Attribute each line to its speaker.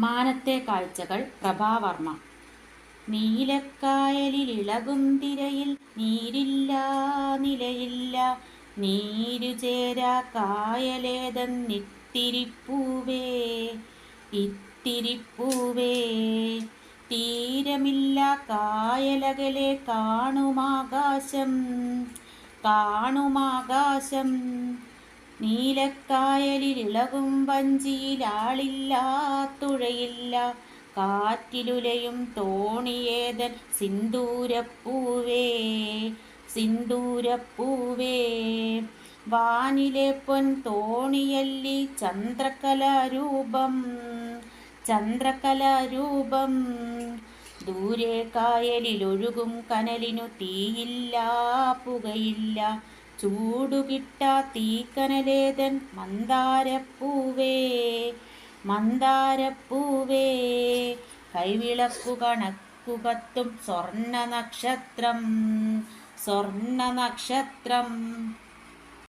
Speaker 1: മാനത്തെ കാഴ്ചകൾ പ്രഭാവർമ്മ. നീലക്കായലിലിളകും തിരയിൽ നീരില്ല നിലയില്ല, നീരുചേരാ കായലേതെന്നിത്തിരിപ്പൂവേ ഇത്തിരിപ്പൂവേ. തീരമില്ല കായലകലെ കാണുമാകാശം കാണുമാകാശം, നീലക്കായലിലിളകും വഞ്ചിയിലാളില്ല തുഴയില്ല, കാറ്റിലുലയും തോണിയേതൻ സിന്ദൂരപ്പൂവേ സിന്ദൂരപ്പൂവേ. വാനിലെ പൊൻ തോണിയല്ലി ചന്ദ്രകലാരൂപം ചന്ദ്രകലാരൂപം, ദൂരെ കായലിലൊഴുകും കനലിനു തീയില്ല പുകയില്ല, ചൂടുകിട്ടാ തീക്കനലേതൻ മന്ദാരപ്പൂവേ മന്ദാരപ്പൂവേ. കൈവിളക്കു കണക്കു കത്തും സ്വർണ്ണ നക്ഷത്രം